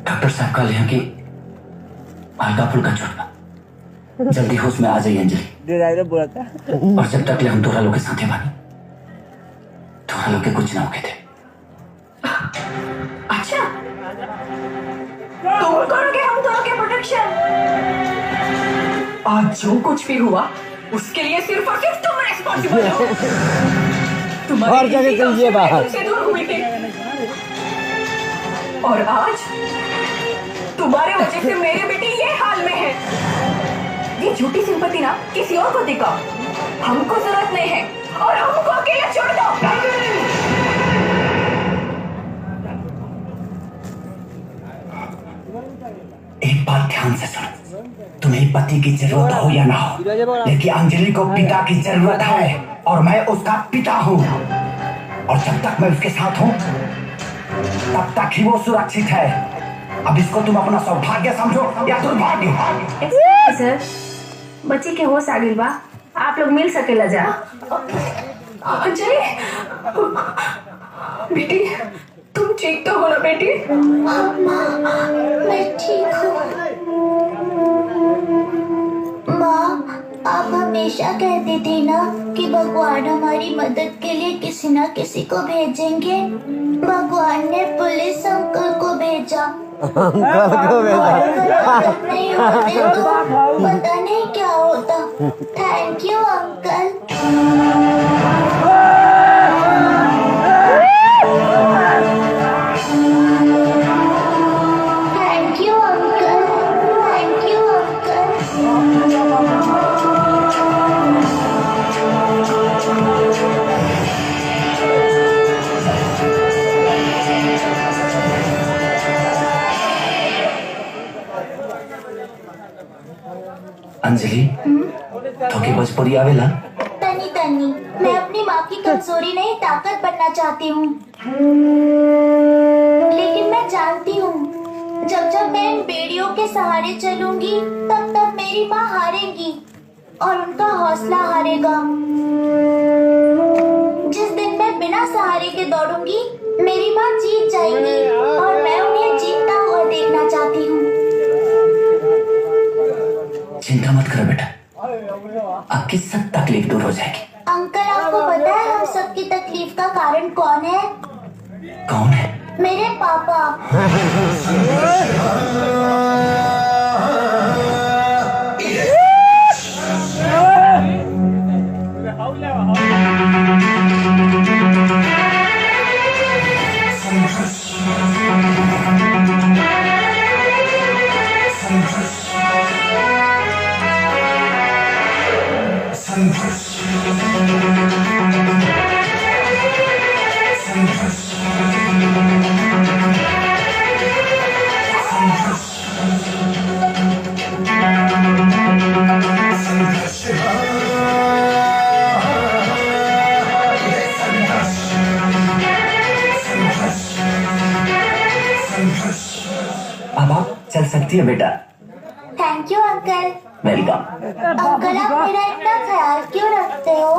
Doctor साहब कल यहाँ की हल्का फुल्का चोट, जल्दी होश में आ जाइए अंजलि। बोला था और जब तक ले हम दोहरा लोग के साथ बानी, दोहरा लोग के कुछ ना होके थे। अच्छा, तुम करोगे हम दोनों के प्रोटेक्शन। आज जो कुछ भी हुआ उसके लिए सिर्फ और सिर्फ तुम रिस्पॉन्सिबल हो। और जगह चलिए बाहर। तुमसे दूर हुई थी और आज तुम्हारे वजह से मेरी बेटी ये हाल में है। ये झूठी सिंपैथी ना किसी और को दिखाओ, हमको जरूरत नहीं है और हमको अकेले छोड़ दो। एक बात ध्यान से सुनो, तुम्हें पति की जरूरत हो या ना हो, लेकिन अंजलि को पिता की जरूरत है और मैं उसका पिता हूँ। और जब तक मैं उसके साथ हूँ तब तक ही वो सुरक्षित है। अब इसको तुम अपना सौभाग्य समझो या दुर्भाग्य। सर, बच्चे के होश आ गई बा, आप लोग मिल सकेला जा। अंजलि बेटी, तुम ठीक तो हो ना बेटी? मैं ठीक हूँ माँ। आप हमेशा कहती थी ना कि भगवान हमारी मदद के लिए किसी न किसी को भेजेंगे। भगवान ने पुलिस अंकल को भेजा। नहीं होते तो पता नहीं क्या होता। Thank you uncle. Thank you uncle. Thank you uncle. Anjali, तो के भोजपुरी आवेला? तनी तनी। मैं अपनी माँ की कमजोरी नहीं ताकत बनना चाहती हूँ, लेकिन मैं जानती हूँ जब जब मैं इन बेड़ियों के सहारे चलूंगी तब तब मेरी माँ हारेगी और उनका हौसला हारेगा। जिस दिन मैं बिना सहारे के दौड़ूंगी मेरी माँ जीत जाएगी और मैं उन्हें जीतता हुआ देखना चाहती हूँ। चिंता मत करो बेटा, आपकी सब तकलीफ दूर हो जाएगी। अंकल, आपको पता है हम सबकी तकलीफ का कारण कौन है? कौन है? मेरे पापा। अब आप चल सकती है बेटा। Thank you uncle. Welcome. Uncle, आप मेरा इतना ख्याल क्यों रखते हो?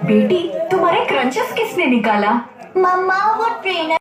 बेटी, तुम्हारे क्रंचेस किसने निकाला? मम्मा, वो ट्रेनर